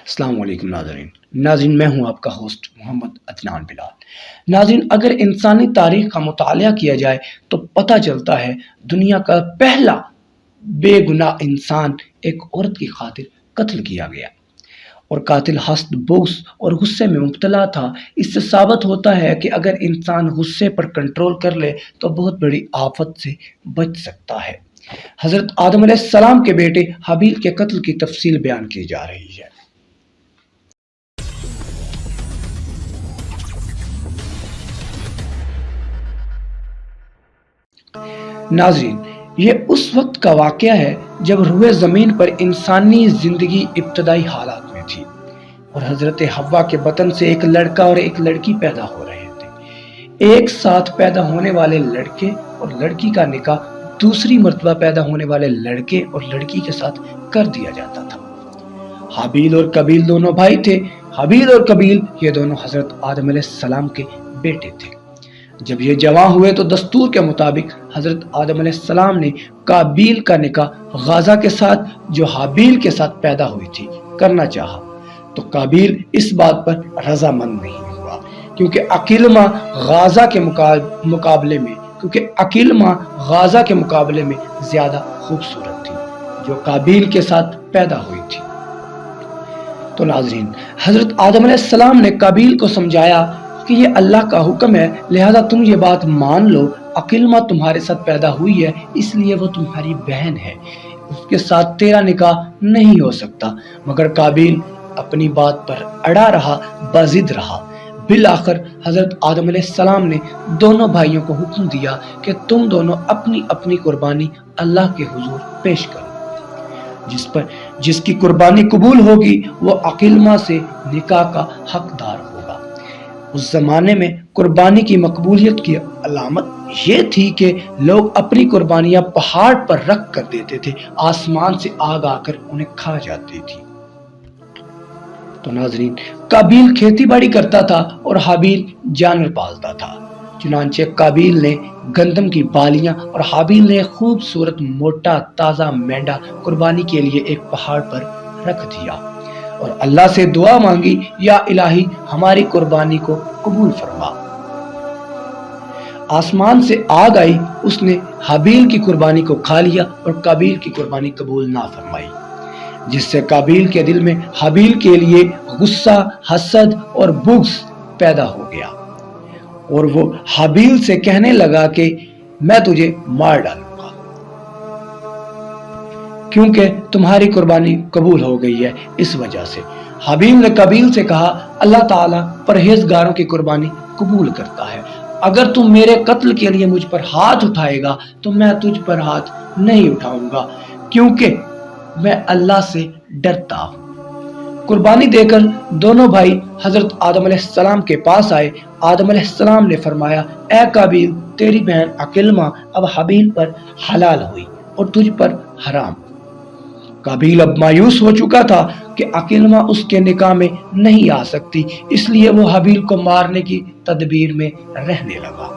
السلام علیکم ناظرین میں ہوں آپ کا ہوسٹ محمد عدنان بلال۔ ناظرین، اگر انسانی تاریخ کا مطالعہ کیا جائے تو پتہ چلتا ہے دنیا کا پہلا بے گناہ انسان ایک عورت کی خاطر قتل کیا گیا، اور قاتل حسد، بغض اور غصے میں مبتلا تھا۔ اس سے ثابت ہوتا ہے کہ اگر انسان غصے پر کنٹرول کر لے تو بہت بڑی آفت سے بچ سکتا ہے۔ حضرت آدم علیہ السلام کے بیٹے حابیل کے قتل کی تفصیل بیان کی جا رہی ہے۔ ناظرین، یہ اس وقت کا واقعہ ہے جب روئے زمین پر انسانی زندگی ابتدائی حالات میں تھی، اور حضرت حوا کے بطن سے ایک لڑکا اور ایک لڑکی پیدا ہو رہے تھے۔ ایک ساتھ پیدا ہونے والے لڑکے اور لڑکی کا نکاح دوسری مرتبہ پیدا ہونے والے لڑکے اور لڑکی کے ساتھ کر دیا جاتا تھا۔ حابیل اور قابیل دونوں بھائی تھے۔ حابیل اور قابیل یہ دونوں حضرت آدم علیہ السلام کے بیٹے تھے۔ جب یہ جوان ہوئے تو دستور کے مطابق حضرت آدم علیہ السلام نے قابیل کا نکاح غازہ کے ساتھ، جو حابیل کے ساتھ پیدا ہوئی تھی، کرنا چاہا، تو قابیل اس بات پر رضامند نہیں ہوا، کیونکہ عقیلمہ غازہ کے مقابلے میں زیادہ خوبصورت تھی، جو قابیل کے ساتھ پیدا ہوئی تھی۔ تو ناظرین، حضرت آدم علیہ السلام نے قابیل کو سمجھایا کہ یہ اللہ کا حکم ہے، لہذا تم یہ بات مان لو، عقیلمہ تمہارے ساتھ پیدا ہوئی ہے، اس لیے وہ تمہاری بہن ہے، اس کے ساتھ تیرا نکاح نہیں ہو سکتا۔ مگر قابیل اپنی بات پر اڑا رہا، باضد رہا۔ بالآخر حضرت آدم علیہ السلام نے دونوں بھائیوں کو حکم دیا کہ تم دونوں اپنی اپنی قربانی اللہ کے حضور پیش کرو۔ جس کی قربانی قبول ہوگی وہ عقیلمہ سے نکاح کا حقدار ہوگا۔ اس زمانے میں قربانی کی مقبولیت کی علامت یہ تھی کہ لوگ اپنی قربانیاں پہاڑ پر رکھ کر دیتے تھے، آسمان سے آگ آ کر انہیں کھا جاتی تھی۔ تو ناظرین، قابیل کھیتی باڑی کرتا تھا اور حابیل جانور پالتا تھا۔ چنانچہ قابیل نے گندم کی بالیاں اور حابیل نے خوبصورت موٹا تازہ مینڈا قربانی کے لیے ایک پہاڑ پر رکھ دیا، اور اللہ سے دعا مانگی، یا الہی ہماری قربانی کو قبول فرما۔ آسمان سے آگ آئی، اس نے حابیل کی قربانی کو کھا لیا اور قابیل کی قربانی قبول نہ فرمائی، جس سے قابیل کے دل میں حابیل کے لیے غصہ، حسد اور بغض پیدا ہو گیا، اور وہ حابیل سے کہنے لگا کہ میں تجھے مار ڈالوں گا، کیونکہ تمہاری قربانی قبول ہو گئی ہے۔ اس وجہ سے حابیل نے قابیل سے کہا، اللہ تعالیٰ پرہیزگاروں کی قربانی قبول کرتا ہے، اگر تم میرے قتل کے لیے مجھ پر ہاتھ اٹھائے گا تو میں تجھ پر ہاتھ نہیں اٹھاؤں گا، کیونکہ میں اللہ سے ڈرتا ہوں۔ قربانی دے کر دونوں بھائی حضرت آدم علیہ السلام کے پاس آئے۔ آدم علیہ السلام نے فرمایا، اے قابیل، تیری بہن عقیلمہ اب حابیل پر حلال ہوئی اور تجھ پر حرام۔ قابیل اب مایوس ہو چکا تھا کہ عقیلمہ اس کے نکاح میں نہیں آ سکتی، اس لیے وہ حابیل کو مارنے کی تدبیر میں رہنے لگا۔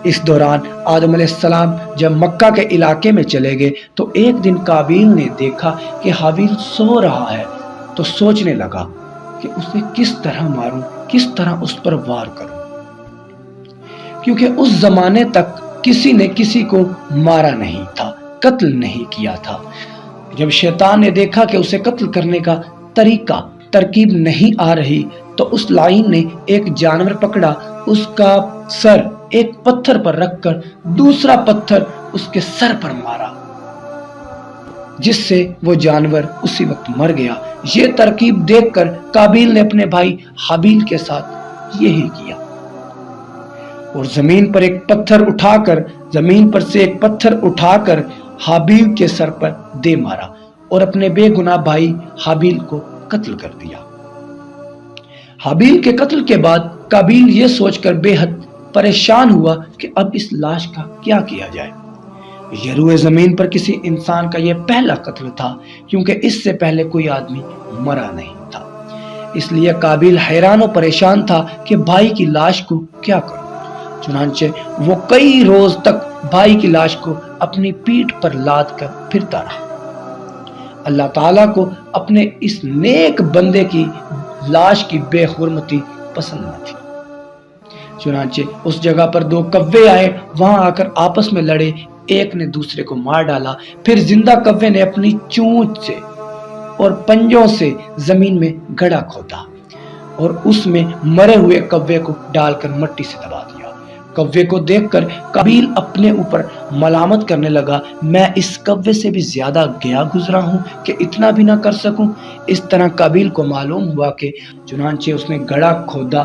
اس دوران آدم علیہ السلام جب مکہ کے علاقے میں چلے گئے تو ایک دن قابیل نے دیکھا کہ حابیل سو رہا ہے، تو سوچنے لگا کہ اسے کس طرح ماروں، کس طرح اس پر وار کروں، کیونکہ اس زمانے تک کسی نے کسی کو مارا نہیں تھا، قتل نہیں کیا تھا۔ جب شیطان نے دیکھا کہ اسے قتل کرنے کا ترکیب نہیں آ رہی، تو اس لعین نے ایک جانور پکڑا، اس کا سر ایک پتھر پر رکھ کر دوسرا پتھر اس کے سر پر مارا، جس سے وہ جانور اسی وقت مر گیا۔ یہ ترکیب دیکھ کر قابیل نے اپنے بھائی حابیل کے ساتھ یہی کیا، اور زمین پر سے ایک پتھر اٹھا کر حابیل کے سر پر دے مارا، اور اپنے بے گناہ بھائی حابیل کو قتل کر دیا۔ حابیل کے قتل کے بعد قابیل یہ سوچ کر بے حد پریشان ہوا کہ اب اس لاش کا کیا کیا جائے۔ یہ روئے زمین پر کسی انسان کا یہ پہلا قتل تھا، کیونکہ اس سے پہلے کوئی آدمی مرا نہیں تھا۔ اس لیے قابیل حیران و پریشان تھا کہ بھائی کی لاش کو کیا کروں۔ چنانچہ وہ کئی روز تک بھائی کی لاش کو اپنی پیٹھ پر لاد کر پھرتا رہا۔ اللہ تعالیٰ کو اپنے اس نیک بندے کی لاش کی بے حرمتی پسند نہ تھی۔ چنانچہ اس جگہ پر دو کوے آئے، وہاں آ کر آپس میں لڑے، ایک نے دوسرے کو مار ڈالا، پھر زندہ کوے نے اپنی چونچ سے اور پنجوں سے زمین میں گڑھا کھودا اور اس میں مرے ہوئے کوے کو ڈال کر مٹی سے دبا دیا۔ کوے کو دیکھ کر قابیل اپنے اوپر ملامت کرنے لگا، میں اس کوے سے بھی زیادہ گیا گزرا ہوں کہ اتنا بھی نہ کر سکوں۔ اس طرح قابیل کو معلوم ہوا کہ چنانچہ اس نے گڑھا کھودا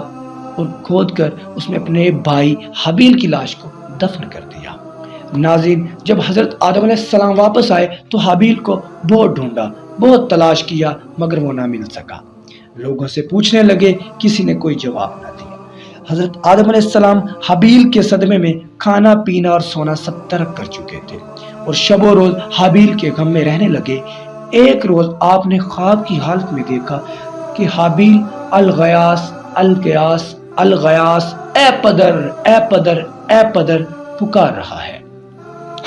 اور کھود کر اس میں اپنے بھائی حابیل کی لاش کو دفن کر دیا۔ ناظرین، جب حضرت آدم علیہ السلام واپس آئے تو حابیل کو بہت ڈھونڈا، بہت تلاش کیا، مگر وہ نہ مل سکا۔ لوگوں سے پوچھنے لگے، کسی نے کوئی جواب نہ دیا۔ حضرت آدم علیہ السلام حابیل کے صدمے میں کھانا پینا اور سونا سب ترک کر چکے تھے اور شب و روز حابیل کے غم میں رہنے لگے۔ ایک روز آپ نے خواب کی حالت میں دیکھا کہ حابیل الغیاس الغیاس الغیاس، اے پدر اے پدر اے پدر پکار رہا ہے۔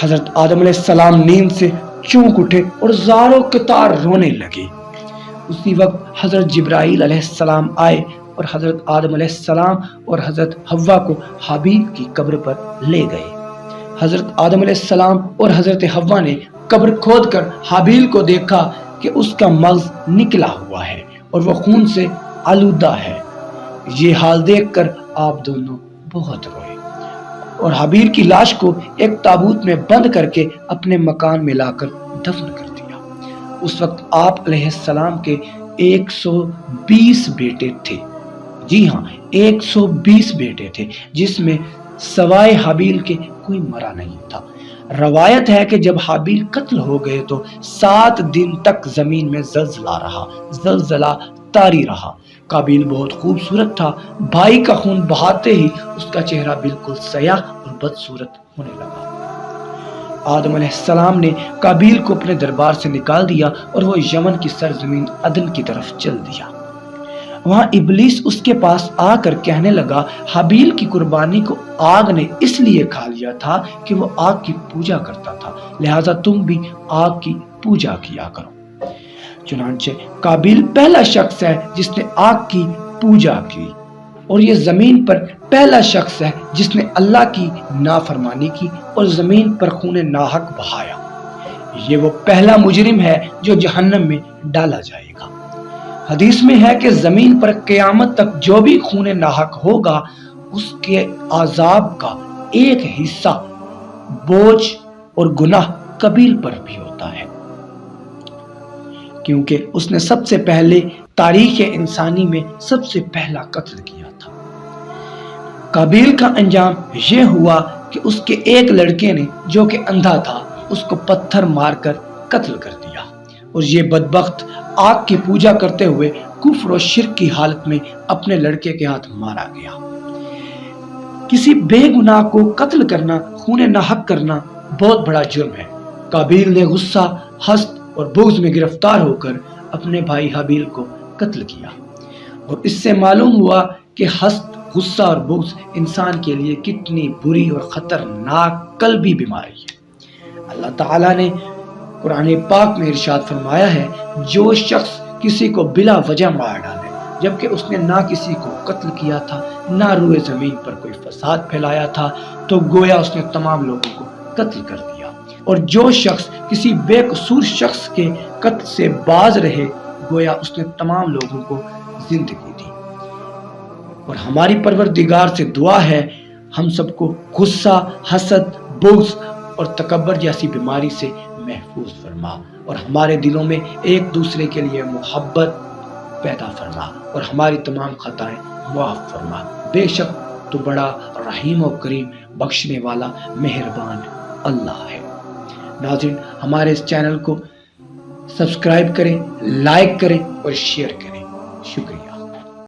حضرت آدم علیہ السلام نیند سے چونک اٹھے اور زاروں قطار رونے لگے۔ اسی وقت حضرت جبرائیل علیہ السلام آئے اور حضرت آدم علیہ السلام اور حضرت حوا کو حابیل کی قبر پر لے گئے۔ حضرت آدم علیہ السلام اور حضرت حوا نے قبر کھود کر حابیل کو دیکھا کہ اس کا مغز نکلا ہوا ہے اور وہ خون سے آلودہ ہے۔ یہ حال دیکھ کر آپ دونوں بہت روئے اور حابیل کی لاش کو ایک تابوت میں بند کر کے اپنے مکان میں لا کر دفن کر دیا۔ اس وقت آپ علیہ السلام کے 120 بیٹے تھے، جی ہاں 120 بیٹے تھے، جس میں سوائے حابیل کے کوئی مرا نہیں تھا۔ روایت ہے کہ جب حابیل قتل ہو گئے تو 7 دن تک زمین میں زلزلہ رہا، زلزلہ طاری رہا۔ قابیل بہت خوبصورت تھا، بھائی کا خون بہاتے ہی اس کا چہرہ بالکل سیاہ اور بدصورت ہونے لگا۔ آدم علیہ السلام نے قابیل کو اپنے دربار سے نکال دیا اور وہ یمن کی سرزمین عدن کی طرف چل دیا۔ وہاں ابلیس اس کے پاس آ کر کہنے لگا، حابیل کی قربانی کو آگ نے اس لیے کھا لیا تھا کہ وہ آگ کی پوجا کرتا تھا، لہذا تم بھی آگ کی پوجا کیا کرو۔ چنانچہ قابیل پہلا شخص ہے جس نے آگ کی پوجا کی، اور یہ زمین پر پہلا شخص ہے جس نے اللہ کی نافرمانی کی اور زمین پر خون ناحق بہایا۔ یہ وہ پہلا مجرم ہے جو جہنم میں ڈالا جائے گا۔ حدیث میں ہے کہ زمین پر قیامت تک جو بھی خون ناحق ہوگا اس کے عذاب کا ایک حصہ بوجھ اور گناہ قابیل پر بھی ہوتا ہے، کیونکہ اس نے سب سے پہلے تاریخ انسانی میں سب سے پہلا قتل کیا تھا۔ قابیل کا انجام یہ ہوا کہ اس کے ایک لڑکے نے جو کہ اندھا تھا اس کو پتھر مار کر قتل کر دیا، اور یہ بدبخت آگ کی پوجا کرتے ہوئے کفر و شرک کی حالت میں اپنے لڑکے کے ہاتھ مارا گیا۔ کسی بے گناہ کو قتل کرنا، خون ناحق کرنا بہت بڑا جرم ہے۔ قابیل نے غصہ، حسد اور بغض میں گرفتار ہو کر اپنے بھائی حابیل کو قتل کیا، اور اس سے معلوم ہوا کہ حسد، غصہ اور بغض انسان کے لیے کتنی بری اور خطرناک قلبی بیماری ہے۔ اللہ تعالیٰ نے قرآن پاک میں ارشاد فرمایا ہے، جو شخص کسی کو بلا وجہ مار ڈالے جبکہ اس نے نہ کسی کو قتل کیا تھا نہ روئے زمین پر کوئی فساد پھیلایا تھا، تو گویا اس نے تمام لوگوں کو قتل کر دیا۔ اور جو شخص کسی بے قصور شخص کے قتل سے باز رہے، گویا اس نے تمام لوگوں کو زندگی دی۔ اور ہماری پروردگار سے دعا ہے ہم سب کو غصہ، حسد، بغض اور تکبر جیسی بیماری سے محفوظ فرما، اور ہمارے دلوں میں ایک دوسرے کے لیے محبت پیدا فرما، اور ہماری تمام خطائیں معاف فرما۔ بے شک تو بڑا رحیم و کریم، بخشنے والا، مہربان اللہ ہے۔ ناظرین، ہمارے اس چینل کو سبسکرائب کریں، لائک کریں اور شیئر کریں۔ شکریہ۔